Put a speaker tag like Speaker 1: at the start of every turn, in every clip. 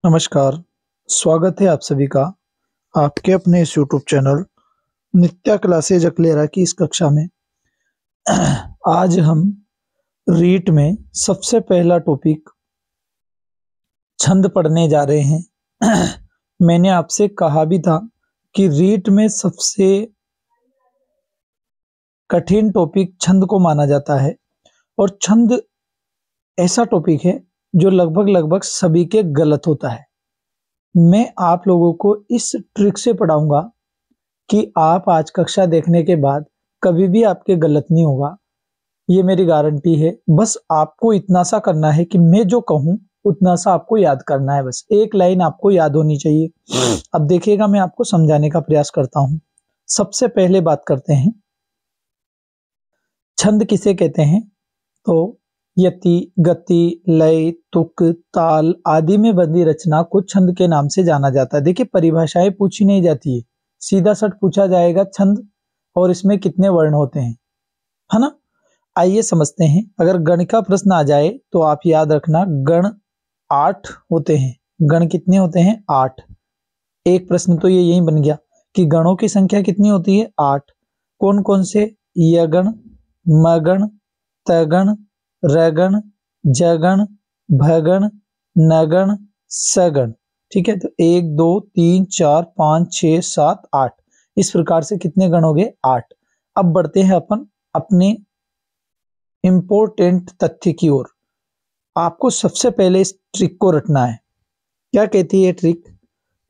Speaker 1: नमस्कार, स्वागत है आप सभी का आपके अपने इस यूट्यूब चैनल नित्या क्लासेज अकलेरा की इस कक्षा में। आज हम रीट में सबसे पहला टॉपिक छंद पढ़ने जा रहे हैं। मैंने आपसे कहा भी था कि रीट में सबसे कठिन टॉपिक छंद को माना जाता है और छंद ऐसा टॉपिक है जो लगभग सभी के गलत होता है। मैं आप लोगों को इस ट्रिक से पढ़ाऊंगा कि आप आज कक्षा देखने के बाद कभी भी आपके गलत नहीं होगा, ये मेरी गारंटी है। बस आपको इतना सा करना है कि मैं जो कहूं उतना सा आपको याद करना है, बस एक लाइन आपको याद होनी चाहिए। अब देखिएगा, मैं आपको समझाने का प्रयास करता हूं। सबसे पहले बात करते हैं छंद किसे कहते हैं। तो यति, गति, लय, तुक, ताल आदि में बंधी रचना को छंद के नाम से जाना जाता है। देखिए, परिभाषाएं पूछी नहीं जाती है, सीधा सट पूछा जाएगा छंद और इसमें कितने वर्ण होते हैं, है ना। आइए समझते हैं। अगर गण का प्रश्न आ जाए तो आप याद रखना, गण 8 होते हैं। गण कितने होते हैं? 8। एक प्रश्न तो ये यही बन गया कि गणों की संख्या कितनी होती है? 8। कौन कौन से? यगण, मगण, तगण, रगण, जगण, भगण, नगण, सगण। ठीक है, तो 1 2 3 4 5 6 7 8, इस प्रकार से कितने गण हो गए? 8। अब बढ़ते हैं अपन अपने इंपॉर्टेंट तथ्य की ओर। आपको सबसे पहले इस ट्रिक को रटना है। क्या कहती है ट्रिक?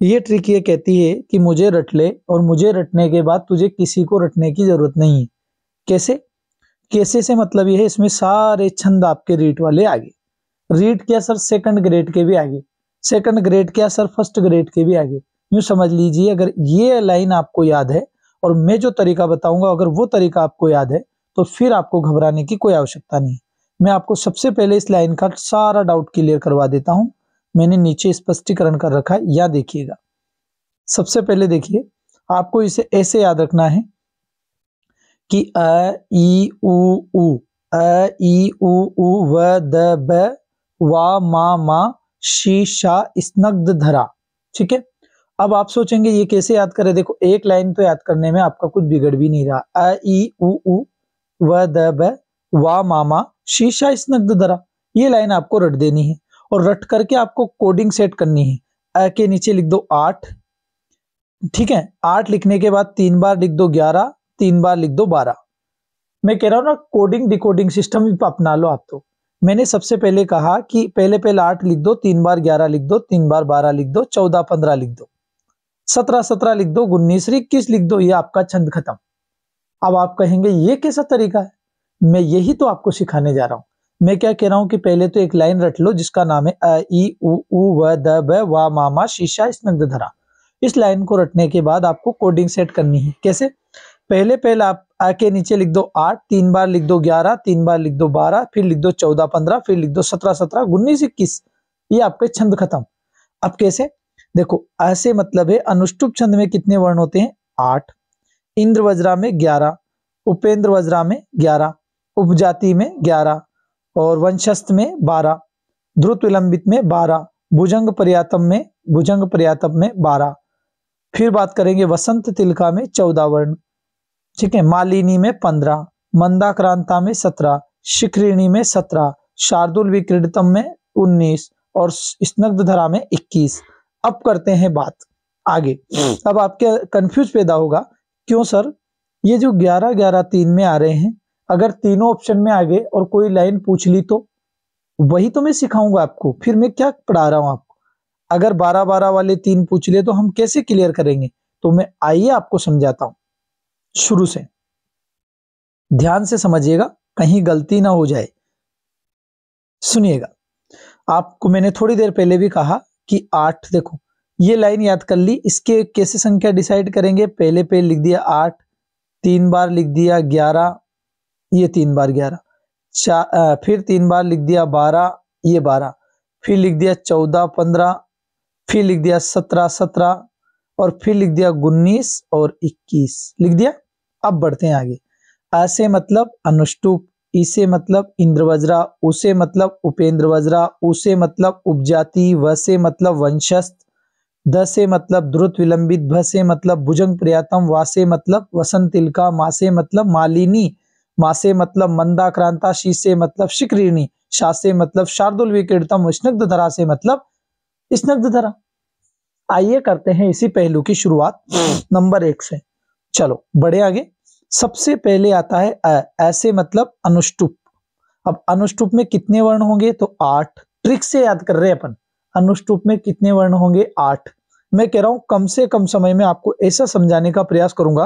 Speaker 1: ये ट्रिक ये कहती है कि मुझे रट ले और मुझे रटने के बाद तुझे किसी को रटने की जरूरत नहीं है। कैसे? कैसे से मतलब यह है, इसमें सारे छंद आपके रीट वाले आगे। रीट क्या सर? सेकंड ग्रेड के भी आगे। सेकंड ग्रेड क्या सर? फर्स्ट ग्रेड के भी आगे। यूं समझ लीजिए, अगर ये लाइन आपको याद है और मैं जो तरीका बताऊंगा अगर वो तरीका आपको याद है तो फिर आपको घबराने की कोई आवश्यकता नहीं। मैं आपको सबसे पहले इस लाइन का सारा डाउट क्लियर करवा देता हूं। मैंने नीचे स्पष्टीकरण कर रखा है, या देखिएगा। सबसे पहले देखिए, आपको इसे ऐसे याद रखना है कि अ ई उ, अ ई उ व द ब वा मा शी शा स्नग्ध धरा। ठीक है, अब आप सोचेंगे ये कैसे याद करें। देखो, एक लाइन तो याद करने में आपका कुछ बिगड़ भी नहीं रहा। अ ई उ व द ब वा मा शी शा स्नग्ध धरा, ये लाइन आपको रट देनी है और रट करके आपको कोडिंग सेट करनी है। अ के नीचे लिख दो 8। ठीक है, 8 लिखने के बाद 3 बार लिख दो 11, 3 बार लिख दो 12। मैं कह रहा हूं ना, कोडिंग डिकोडिंग सिस्टम अपना लो आप। तो मैंने सबसे पहले कहा कि पहले 8 लिख दो, 3 बार 11 लिख दो, 3 बार 12 लिख दो, 14 15 लिख दो, 17 लिख दो, 19 21 लिख दो, ये आपका छंद खत्म। अब आप कहेंगे ये कैसा तरीका है? मैं यही तो आपको सिखाने जा रहा हूं। मैं क्या कह रहा हूं कि पहले तो एक लाइन रट लो जिसका नाम है अ ई उ व द ब वा मा शीशा स्नग्ध धरा। इस लाइन को रटने के बाद आपको कोडिंग सेट करनी है। कैसे? पहले आप आ के नीचे लिख दो 8, 3 बार लिख दो 11, 3 बार लिख दो 12, फिर लिख दो 14 15, फिर लिख दो 17 19 21, ये आपके छंद खत्म। अब कैसे? देखो, ऐसे मतलब है अनुष्टुप छंद में कितने वर्ण होते हैं? 8। इंद्र वज्रा में 11, उपेंद्र वज्रा में 11, उपजाति में 11 और वंशस्थ में 12, ध्रुत विलंबित में 12, भुजंग पर्यातम में 12। फिर बात करेंगे वसंत तिलका में 14 वर्ण। ठीक है, मालिनी में 15, मंदाक्रांता में 17, शिखरिणी में 17, शार्दुल विक्रीडितम में 19 और स्नग्ध धरा में 21। अब करते हैं बात आगे। अब आपके कंफ्यूज पैदा होगा, क्यों सर ये जो 11 11 3 में आ रहे हैं, अगर तीनों ऑप्शन में आ गए और कोई लाइन पूछ ली तो? वही तो मैं सिखाऊंगा आपको, फिर मैं क्या पढ़ा रहा हूं आपको। अगर 12 12 वाले 3 पूछ ले तो हम कैसे क्लियर करेंगे? तो मैं आइए आपको समझाता हूं शुरू से, ध्यान से समझिएगा, कहीं गलती ना हो जाए। सुनिएगा, आपको मैंने थोड़ी देर पहले भी कहा कि 8, देखो ये लाइन याद कर ली, इसके कैसे संख्या डिसाइड करेंगे? पहले पे लिख दिया 8, 3 बार लिख दिया 11, ये 3 बार 11, फिर 3 बार लिख दिया 12, ये 12, फिर लिख दिया 14 15, फिर लिख दिया 17 17 और फिर लिख दिया 19 और 21 लिख दिया। अब बढ़ते हैं आगे। ऐसे मतलब अनुष्टुप, इसे मतलब इंद्रवज्रा, उसे मतलब उपेंद्र वज्रा, उसे मतलब उपजाति, व से मतलब वंशस्थ, द से मतलब द्रुत विलंबित, भ से मतलब भुजंग प्रियातम, वा से मतलब वसंत तिलका, मा से मतलब मालिनी, मा से मतलब मंदाक्रांता, शी से मतलब शिखरिणी, शा से मतलब शार्दुल विकीर्तम, स्निग्ध धरा से मतलब स्निग्ध धरा। आइए करते हैं इसी पहलू की शुरुआत नंबर 1 से। चलो बढ़े आगे। सबसे पहले आता है ऐसे मतलब अनुष्टुप। अब अनुष्टुप में कितने वर्ण होंगे? तो 8। ट्रिक से याद कर रहे हैं अपन। अनुष्टुप में कितने वर्ण होंगे? 8। मैं कह रहा हूं कम से कम समय में आपको ऐसा समझाने का प्रयास करूंगा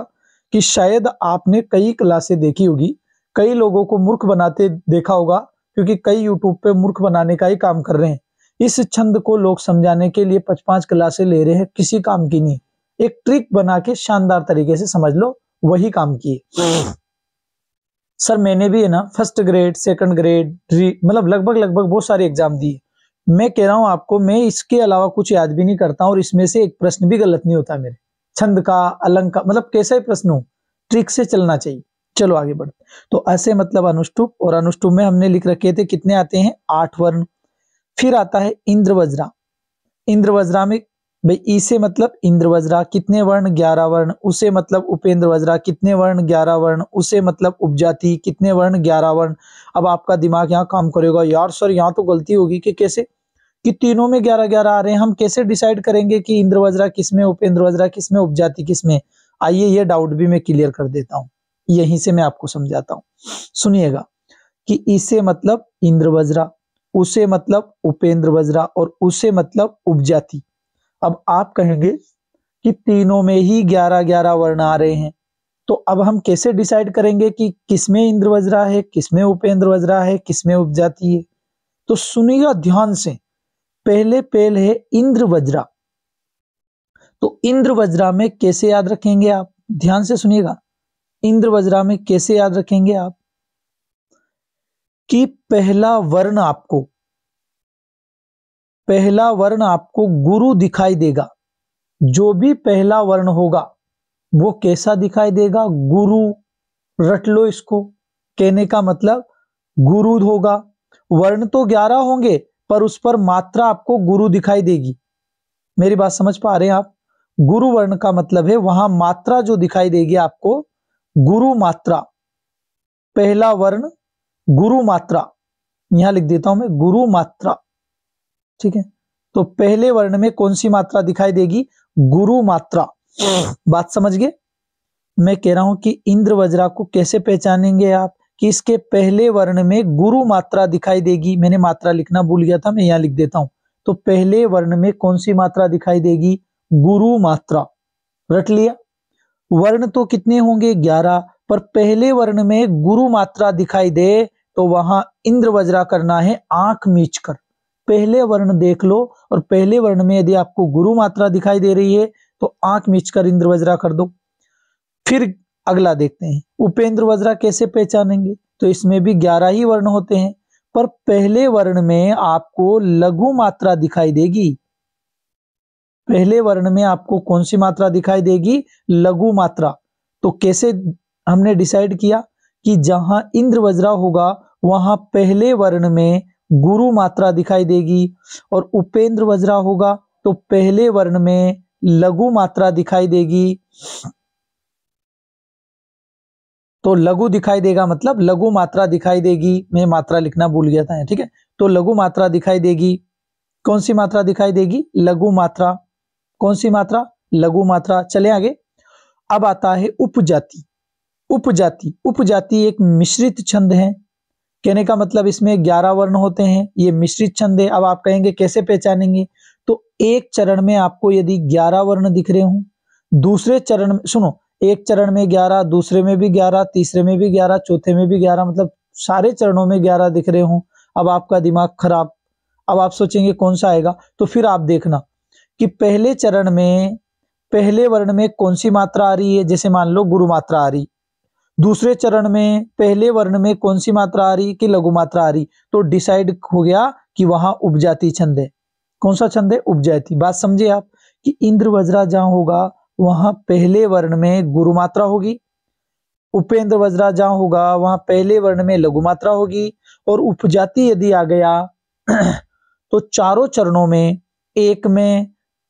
Speaker 1: कि शायद आपने कई क्लासें देखी होगी, कई लोगों को मूर्ख बनाते देखा होगा, क्योंकि कई यूट्यूब पे मूर्ख बनाने का ही काम कर रहे हैं। इस छंद को लोग समझाने के लिए 5-5 क्लासें ले रहे हैं, किसी काम की नहीं। एक ट्रिक बना के शानदार तरीके से समझ लो, वही काम की है। सर मैंने भी है ना फर्स्ट ग्रेड, सेकंड ग्रेड, मतलब लगभग बहुत सारे एग्जाम दिए। मैं कह रहा हूं आपको, मैं इसके अलावा कुछ याद भी नहीं करता और इसमें से एक प्रश्न भी गलत नहीं होता मेरे। छंद का, अलंक का, मतलब कैसा ही प्रश्न हो, ट्रिक से चलना चाहिए। चलो आगे बढ़। तो ऐसे मतलब अनुष्टुप, और अनुष्टुप में हमने लिख रखे थे कितने आते हैं? 8 वर्ण। फिर आता है इंद्रवज्रा। इंद्रवज्रा में भाई ई से मतलब इंद्रवज्रा, कितने वर्ण? 11 वर्ण। उसे मतलब उपेंद्र वज्रा, कितने वर्ण? 11 वर्ण। उसे मतलब उपजाति, कितने वर्ण? 11 वर्ण। अब आपका दिमाग यहाँ काम करेगा, यार सर यहाँ तो गलती होगी कि कैसे, कि तीनों में 11-11 आ रहे हैं, हम कैसे डिसाइड करेंगे कि इंद्रवज्रा किसमें, उपेंद्र वज्रा किसमें, उपजाति किसमें? आइए ये डाउट भी मैं क्लियर कर देता हूँ, यहीं से मैं आपको समझाता हूँ। सुनिएगा कि इसे मतलब इंद्रवज्रा, उसे मतलब उपेंद्र वज्रा और उसे मतलब उपजाति। अब आप कहेंगे कि तीनों में ही 11-11 वर्ण आ रहे हैं, तो अब हम कैसे डिसाइड करेंगे कि किसमें इंद्रवज्रा है, किसमें उपेंद्र वज्रा है, किसमें उपजाति है? तो सुनिएगा ध्यान से। पहले है इंद्रवज्रा। तो इंद्रवज्रा में कैसे याद रखेंगे आप? ध्यान से सुनिएगा। इंद्रवज्रा में कैसे याद रखेंगे आप कि पहला वर्ण आपको गुरु दिखाई देगा। जो भी पहला वर्ण होगा वो कैसा दिखाई देगा? गुरु। रट लो इसको। कहने का मतलब गुरु होगा। वर्ण तो 11 होंगे पर उस पर मात्रा आपको गुरु दिखाई देगी। मेरी बात समझ पा रहे हैं आप? गुरु वर्ण का मतलब है वहां मात्रा जो दिखाई देगी आपको, गुरु मात्रा। पहला वर्ण गुरु मात्रा, यहां लिख देता हूं मैं, गुरु मात्रा। ठीक है, तो पहले वर्ण में कौन सी मात्रा दिखाई देगी? गुरु मात्रा। बात समझ गए? मैं कह रहा हूं कि इंद्रवज्रा को कैसे पहचानेंगे आप कि इसके पहले वर्ण में गुरु मात्रा दिखाई देगी। मैंने मात्रा लिखना भूल गया था, मैं यहां लिख देता हूं। तो पहले वर्ण में कौन सी मात्रा दिखाई देगी? गुरु मात्रा। रट लिया। वर्ण तो कितने होंगे? 11, पर पहले वर्ण में गुरु मात्रा दिखाई दे तो वहां इंद्रवज्रा करना है आंख मीचकर। पहले वर्ण देख लो और पहले वर्ण में यदि आपको गुरु मात्रा दिखाई दे रही है तो आंख मीचकर इंद्रवज्रा कर दो। फिर अगला देखते हैं, उपेंद्र वज्रा कैसे पहचानेंगे? तो इसमें भी 11 ही वर्ण होते हैं, पर पहले वर्ण में आपको लघु मात्रा दिखाई देगी। पहले वर्ण में आपको कौन सी मात्रा दिखाई देगी? लघु मात्रा। तो कैसे हमने डिसाइड किया कि जहां इंद्रवज्रा होगा वहां पहले वर्ण में गुरु मात्रा दिखाई देगी, और उपेंद्र वज्रा होगा तो पहले वर्ण में लघु मात्रा दिखाई देगी। तो लघु दिखाई देगा मतलब लघु मात्रा दिखाई देगी। मैं मात्रा लिखना भूल गया था, ठीक है। तो लघु मात्रा दिखाई देगी। कौन सी मात्रा दिखाई देगी? लघु मात्रा। कौन सी मात्रा? लघु मात्रा। चले आगे। अब आता है उपजाति। उपजाति एक मिश्रित छंद है। कहने का मतलब इसमें 11 वर्ण होते हैं, ये मिश्रित छंद है। अब आप कहेंगे कैसे पहचानेंगे? तो एक चरण में आपको यदि 11 वर्ण दिख रहे हो, दूसरे चरण में सुनो, एक चरण में 11, दूसरे में भी 11, तीसरे में भी 11, चौथे में भी 11, मतलब सारे चरणों में 11 दिख रहे हो। अब आपका दिमाग खराब। अब आप सोचेंगे कौन सा आएगा, तो फिर आप देखना कि पहले चरण में पहले वर्ण में कौन सी मात्रा आ रही है। जैसे मान लो गुरु मात्रा आ रही। दूसरे चरण में पहले वर्ण में कौन सी मात्रा आ रही कि लघु मात्रा आ रही। तो डिसाइड हो गया कि वहां उपजाति छंद है। कौन सा छंद है? उपजाति। बात समझे आप कि इंद्रवज्रा जहां होगा वहां पहले वर्ण में गुरु मात्रा होगी, उपेंद्र वज्रा जहां होगा वहां पहले वर्ण में लघु मात्रा होगी, और उपजाति यदि आ गया तो चारों चरणों में एक में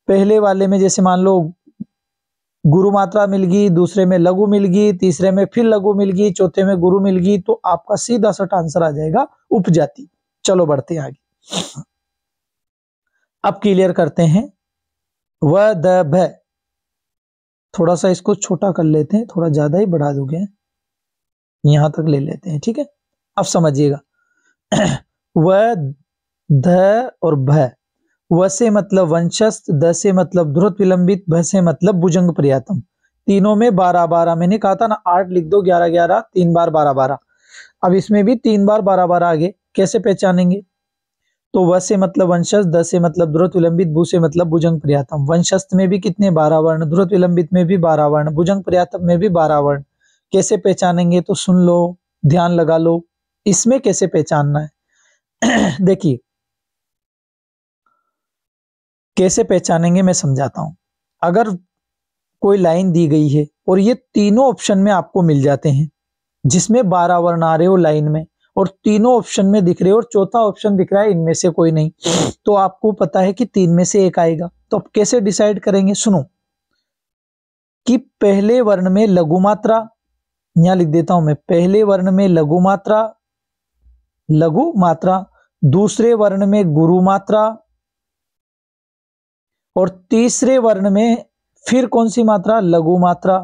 Speaker 1: पहले वाले में जैसे मान लो गुरु मात्रा मिल गई, दूसरे में लघु मिल गई, तीसरे में फिर लघु मिल गई, चौथे में गुरु मिल गई, तो आपका सीधा सट आंसर आ जाएगा उपजाति। चलो बढ़ते हैं आगे। अब क्लियर करते हैं व द भ। थोड़ा सा इसको छोटा कर लेते हैं, थोड़ा ज्यादा ही बढ़ा दोगे, यहां तक ले लेते हैं, ठीक है। अब समझिएगा व ध और भ। व से मतलब वंशस्थ, द से मतलब ध्रुत विलंबित, भ से मतलब भुजंग पर्यातम। तीनों में 12-12, मैंने कहा था ना 8 लिख दो, 11-11, 3 बार 12-12। अब इसमें भी 3 बार 12-12 आगे, कैसे पहचानेंगे? तो व से मतलब वंशस्थ, द से मतलब ध्रुत विलंबित, भू से मतलब भुजंग पर्यातम। वंशस्थ में भी कितने 12 वर्ण, ध्रुत विलंबित में भी 12 वर्ण, भुजंग पर्यातम में भी 12 वर्ण। कैसे पहचानेंगे? तो सुन लो, ध्यान लगा लो, इसमें कैसे पहचानना है देखिए कैसे पहचानेंगे मैं समझाता हूं। अगर कोई लाइन दी गई है और ये तीनों ऑप्शन में आपको मिल जाते हैं, जिसमें 12 वर्ण आ रहे हो लाइन में, और तीनों ऑप्शन में दिख रहे हो और चौथा ऑप्शन दिख रहा है इनमें से कोई नहीं, तो आपको पता है कि 3 में से एक आएगा। तो अब कैसे डिसाइड करेंगे? सुनो कि पहले वर्ण में लघु मात्रा, यहां लिख देता हूं मैं, पहले वर्ण में लघु मात्रा, लघु मात्रा, दूसरे वर्ण में गुरु मात्रा, और तीसरे वर्ण में फिर कौन सी मात्रा? लघु मात्रा।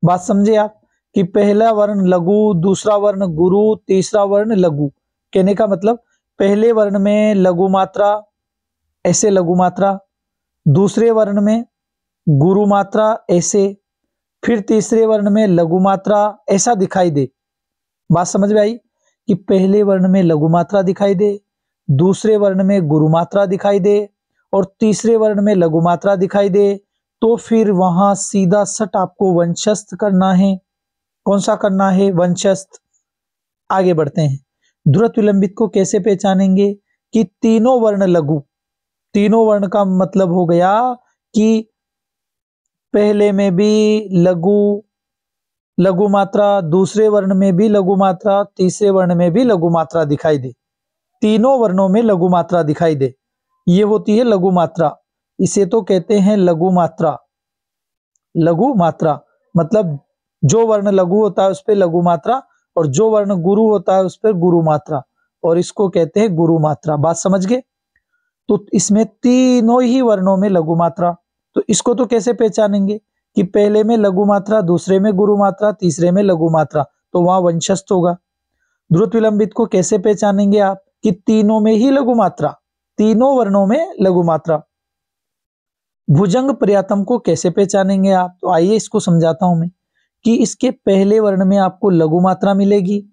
Speaker 1: बात समझे आप कि पहला वर्ण लघु, दूसरा वर्ण गुरु, तीसरा वर्ण लघु। कहने का मतलब पहले वर्ण में लघु मात्रा, ऐसे लघु मात्रा, दूसरे वर्ण में गुरु मात्रा ऐसे, फिर तीसरे वर्ण में लघु मात्रा ऐसा दिखाई दे। बात समझ में आई कि पहले वर्ण में लघु मात्रा दिखाई दे, दूसरे वर्ण में गुरु मात्रा दिखाई दे, और तीसरे वर्ण में लघु मात्रा दिखाई दे, तो फिर वहां सीधा सट आपको वंशस्थ करना है। कौन सा करना है? वंशस्थ। आगे बढ़ते हैं। ध्रुत विलंबित को कैसे पहचानेंगे? कि तीनों वर्ण लघु, तीनों वर्ण का मतलब हो गया कि पहले में भी लघु, लघु मात्रा, दूसरे वर्ण में भी लघु मात्रा, तीसरे वर्ण में भी लघु मात्रा दिखाई दे, तीनों वर्णों में लघु मात्रा दिखाई दे, ये होती है लघु मात्रा। इसे तो कहते हैं लघु मात्रा। लघु मात्रा मतलब जो वर्ण लघु होता है उस पर लघु मात्रा, और जो वर्ण गुरु होता है उस पर गुरु मात्रा, और इसको कहते हैं गुरु मात्रा। बात समझ गए? तो इसमें तीनों ही वर्णों में लघु मात्रा, तो इसको तो कैसे पहचानेंगे कि पहले में लघु मात्रा, दूसरे में गुरु मात्रा, तीसरे में लघु मात्रा, तो वहां वंशस्थ होगा। ध्रुत विलंबित को कैसे पहचानेंगे आप? कि तीनों में ही लघु मात्रा, तीनों वर्णों में लघु मात्रा। भुजंग पर्यातम को कैसे पहचानेंगे आप? तो आइए इसको समझाता हूं मैं कि इसके पहले वर्ण में आपको लघु मात्रा मिलेगी।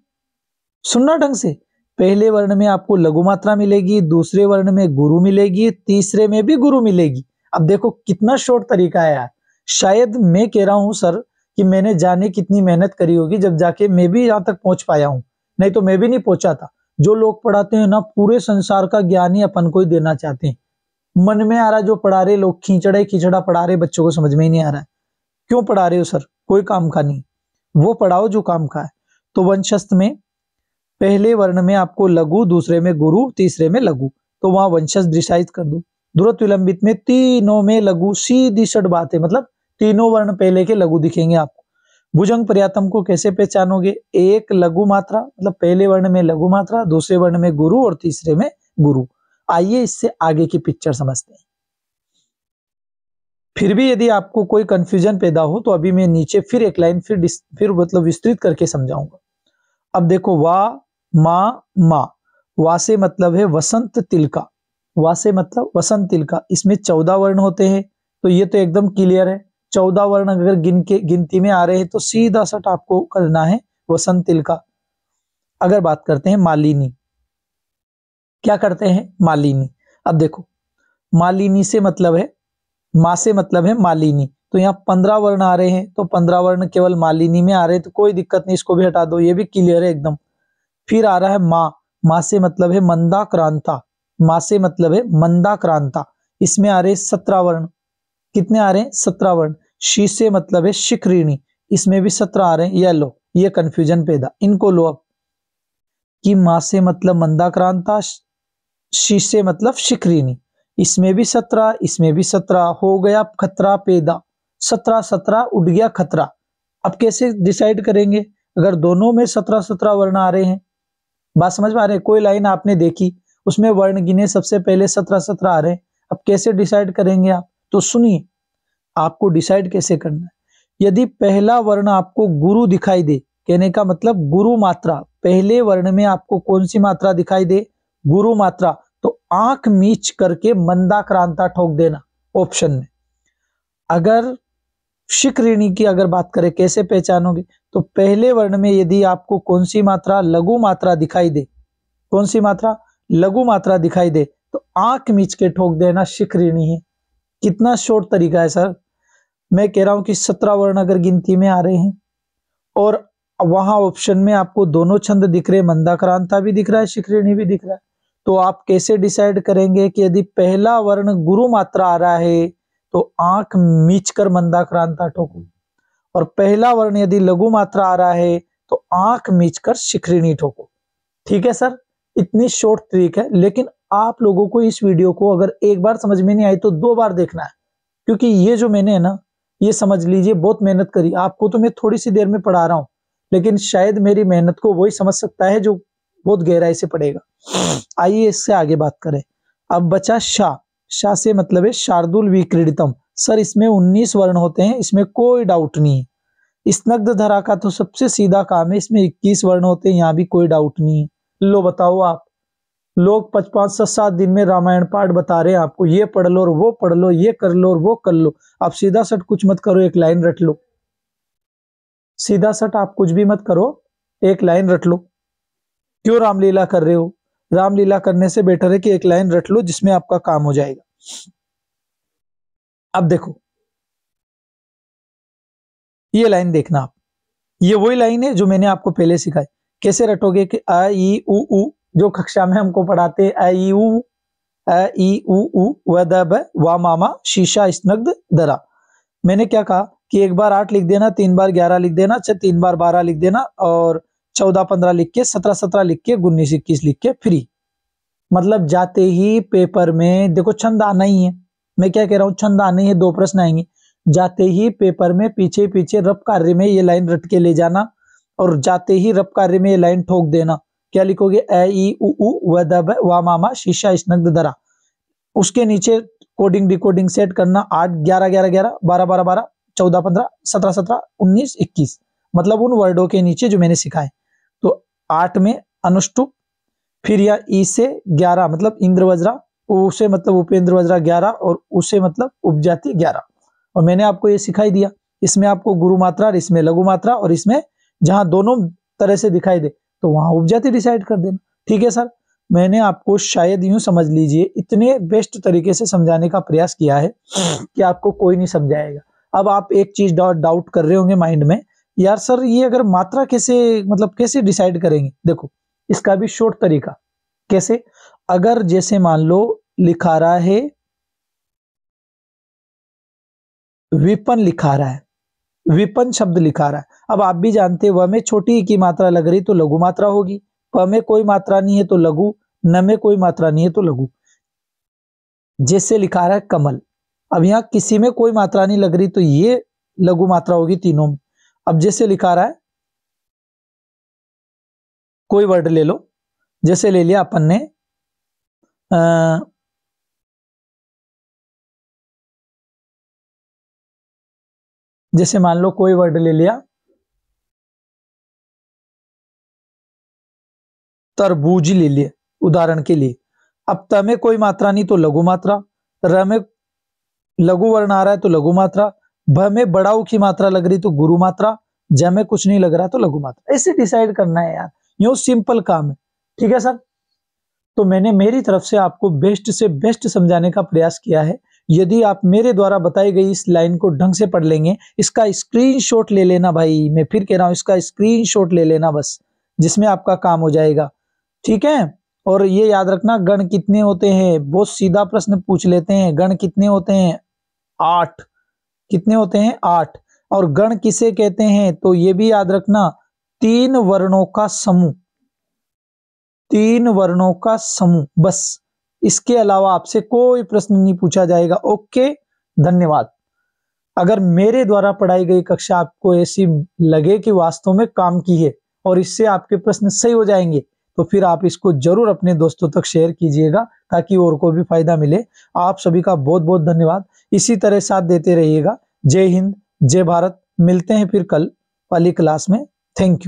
Speaker 1: सुनना ढंग से, पहले वर्ण में आपको लघु मात्रा मिलेगी, दूसरे वर्ण में गुरु मिलेगी, तीसरे में भी गुरु मिलेगी। अब देखो कितना शॉर्ट तरीका है यार। शायद मैं कह रहा हूं सर कि मैंने जाने कितनी मेहनत करी होगी जब जाके मैं भी यहां तक पहुंच पाया हूं, नहीं तो मैं भी नहीं पहुंचा था। जो लोग पढ़ाते हैं ना, पूरे संसार का ज्ञान ही अपन को ही देना चाहते हैं। मन में आ रहा जो पढ़ा रहे लोग, खींचड़ा ही खींचड़ा पढ़ा रहे, बच्चों को समझ में ही नहीं आ रहा है। क्यों पढ़ा रहे हो सर? कोई काम का नहीं, वो पढ़ाओ जो काम का है। तो वंशस्थ में पहले वर्ण में आपको लघु, दूसरे में गुरु, तीसरे में लघु, तो वहां वंशस्थ डिसाइड कर दो। ध्रुत विलंबित में तीनों में लघु, सीधी सट बात है, मतलब तीनों वर्ण पहले के लघु दिखेंगे आपको। भुजंग पर्यातम को कैसे पहचानोगे? एक लघु मात्रा, मतलब पहले वर्ण में लघु मात्रा, दूसरे वर्ण में गुरु और तीसरे में गुरु। आइए इससे आगे की पिक्चर समझते हैं। फिर भी यदि आपको कोई कंफ्यूजन पैदा हो तो अभी मैं नीचे फिर एक लाइन फिर मतलब विस्तृत करके समझाऊंगा। अब देखो वा, मा, मा। वा से मतलब है वसंत तिलका, वा से मतलब वसंत तिलका। इसमें 14 वर्ण होते हैं, तो ये तो एकदम क्लियर है। 14 वर्ण अगर गिनती में आ रहे हैं तो सीधा सट आपको करना है वसंत तिलका। अगर बात करते हैं मालिनी, क्या करते हैं? मालिनी। अब देखो मालिनी से मतलब है, माँ से मतलब है मालिनी, तो यहाँ 15 वर्ण आ रहे हैं, तो 15 वर्ण केवल मालिनी में आ रहे हैं, तो कोई दिक्कत नहीं, इसको भी हटा दो, ये भी क्लियर है एकदम। फिर आ रहा है माँ, माँ से मतलब है मंदाक्रांता, माँ से मतलब है मंदाक्रांता। इसमें आ रहे 17 वर्ण। कितने आ रहे हैं? 17 वर्ण। शी से मतलब है शिखरिणी, इसमें भी 17 आ रहे हैं, ये लो, ये कंफ्यूजन पैदा, इनको लो अब। कि माँ से मतलब मंदाक्रांता, शी से मतलब शिखरिणी, इसमें भी 17, इसमें भी 17, हो गया खतरा पैदा, 17 17 उठ गया खतरा। अब कैसे डिसाइड करेंगे अगर दोनों में 17 17 वर्ण आ रहे हैं? बात समझ में आ रही है? कोई लाइन आपने देखी, उसमें वर्ण गिने, सबसे पहले 17 17 आ रहे हैं, अब कैसे डिसाइड करेंगे आप? तो सुनिए, आपको डिसाइड कैसे करना है। यदि पहला वर्ण आपको गुरु दिखाई दे, कहने का मतलब गुरु मात्रा, पहले वर्ण में आपको कौन सी मात्रा दिखाई दे? गुरु मात्रा, तो आंख मीच करके मंदाक्रांता ठोक देना ऑप्शन में। अगर शिखरिणी की अगर बात करें, कैसे पहचानोगे? तो पहले वर्ण में यदि आपको कौन सी मात्रा? लघु मात्रा दिखाई दे, कौन सी मात्रा? लघु मात्रा दिखाई दे, तो आंख मीच के ठोक देना शिखरिणी है। कितना शॉर्ट तरीका है सर। मैं कह रहा हूं कि 17 वर्ण अगर गिनती में आ रहे हैं और वहां ऑप्शन में आपको दोनों छंद दिख रहे हैं, मंदाक्रांता भी दिख रहा है, शिखरिणी भी दिख रहा है, तो आप कैसे डिसाइड करेंगे कि यदि पहला वर्ण गुरु मात्रा आ रहा है तो आंख मीच कर मंदाक्रांता ठोको, और पहला वर्ण यदि लघु मात्रा आ रहा है तो आंख मीच कर शिखरिणी ठोको। ठीक है सर, इतनी शॉर्ट ट्रिक है, लेकिन आप लोगों को इस वीडियो को अगर एक बार समझ में नहीं आई तो 2 बार देखना है, क्योंकि ये जो मैंने है ना, ये समझ लीजिए बहुत मेहनत करी। आपको तो मैं थोड़ी सी देर में पढ़ा रहा हूं, लेकिन शायद मेरी मेहनत को वही समझ सकता है जो बहुत गहराई से पढ़ेगा। आइए इससे आगे बात करें। अब बचा शाह। शाह से मतलब है शार्दुल विक्रीडितम। सर इसमें 19 वर्ण होते हैं, इसमें कोई डाउट नहीं है। स्नग्ध धरा का तो सबसे सीधा काम है, इसमें 21 वर्ण होते हैं, यहां भी कोई डाउट नहीं है। लो बताओ आप, लोग 5 5 7 दिन में रामायण पाठ बता रहे हैं आपको, ये पढ़ लो और वो पढ़ लो, ये कर लो और वो कर लो। आप सीधा सट कुछ मत करो, एक लाइन रट लो। सीधा सट आप कुछ भी मत करो, एक लाइन रट लो। क्यों रामलीला कर रहे हो? रामलीला करने से बेटर है कि एक लाइन रट लो जिसमें आपका काम हो जाएगा। अब देखो, ये लाइन देखना आप, ये वही लाइन है जो मैंने आपको पहले सिखाई। कैसे रटोगे कि अ ई उ, जो कक्षा में हमको पढ़ाते अ ई उ, अ ई उ व द ब वा मामा शीशा स्नग्ध दरा। मैंने क्या कहा कि एक बार 8 लिख देना, 3 बार 11 लिख देना, 3 बार 12 लिख देना, और 14 15 लिख के 17 17 लिख के 19 21 लिख के फ्री। मतलब जाते ही पेपर में देखो छंद आना ही है, मैं क्या कह रहा हूं, छंद आने ही है, 2 प्रश्न आएंगे। जाते ही पेपर में पीछे पीछे रफ कार्य में ये लाइन रट के ले जाना, और जाते ही रफ कार्य में ये लाइन ठोक देना। क्या लिखोगे? अ ई उ व द ब वा मामा शीशा स्नग्ध दरा। उसके नीचे कोडिंग डिकोडिंग सेट करना, 8 11 11 11 12 12 12 14 15 17 17 19 21, मतलब उन वर्डों के नीचे जो मैंने सिखाए। तो 8 में अनुष्टुप, फिर या ई से 11 मतलब इंद्र वज्रा, उसे मतलब उपेंद्र वज्रा 11, और उसे मतलब उपजाति 11। और मैंने आपको ये सिखाई दिया, इसमें आपको गुरु मात्रा और इसमें लघु मात्रा, और इसमें जहां दोनों तरह से दिखाई दे तो वहां उपजाति डिसाइड कर देना। ठीक है सर, मैंने आपको शायद यूं समझ लीजिए इतने बेस्ट तरीके से समझाने का प्रयास किया है कि आपको कोई नहीं समझाएगा। अब आप एक चीज डाउट कर रहे होंगे माइंड में, यार सर ये अगर मात्रा कैसे, मतलब कैसे डिसाइड करेंगे? देखो इसका भी शॉर्ट तरीका। कैसे? अगर जैसे मान लो लिखा रहा है विपन, लिखा रहा है विपन शब्द लिखा रहा है, अब आप भी जानते हैं व में छोटी की मात्रा लग रही तो लघु मात्रा होगी, प में कोई मात्रा नहीं है तो लघु, न में कोई मात्रा नहीं है तो लघु। जैसे लिखा रहा है कमल, अब यहां किसी में कोई मात्रा नहीं लग रही तो ये लघु मात्रा होगी तीनों में। अब जैसे लिखा रहा है, कोई वर्ड ले लो, जैसे ले लिया अपन ने जैसे मान लो कोई वर्ड ले लिया तरबूज ले लिए उदाहरण के लिए। अब त में कोई मात्रा नहीं तो लघु मात्रा, र में लघु वर्ण आ रहा है तो लघु मात्रा, भ में बड़ा ऊ की मात्रा लग रही तो गुरु मात्रा, ज में कुछ नहीं लग रहा तो लघु मात्रा। ऐसे डिसाइड करना है यार, यूं सिंपल काम है। ठीक है सर, तो मैंने मेरी तरफ से आपको बेस्ट से बेस्ट समझाने का प्रयास किया है। यदि आप मेरे द्वारा बताई गई इस लाइन को ढंग से पढ़ लेंगे, इसका स्क्रीनशॉट ले लेना भाई, मैं फिर कह रहा हूं इसका स्क्रीनशॉट ले लेना बस, जिसमें आपका काम हो जाएगा। ठीक है, और ये याद रखना गण कितने होते हैं, बहुत सीधा प्रश्न पूछ लेते हैं, गण कितने होते हैं? 8। कितने होते हैं? 8। और गण किसे कहते हैं, तो ये भी याद रखना, 3 वर्णों का समूह, 3 वर्णों का समूह, बस। इसके अलावा आपसे कोई प्रश्न नहीं पूछा जाएगा। ओके, धन्यवाद। अगर मेरे द्वारा पढ़ाई गई कक्षा आपको ऐसी लगे कि वास्तव में काम की है और इससे आपके प्रश्न सही हो जाएंगे, तो फिर आप इसको जरूर अपने दोस्तों तक शेयर कीजिएगा ताकि और को भी फायदा मिले। आप सभी का बहुत बहुत धन्यवाद। इसी तरह साथ देते रहिएगा। जय हिंद, जय भारत। मिलते हैं फिर कल वाली क्लास में। Thank you.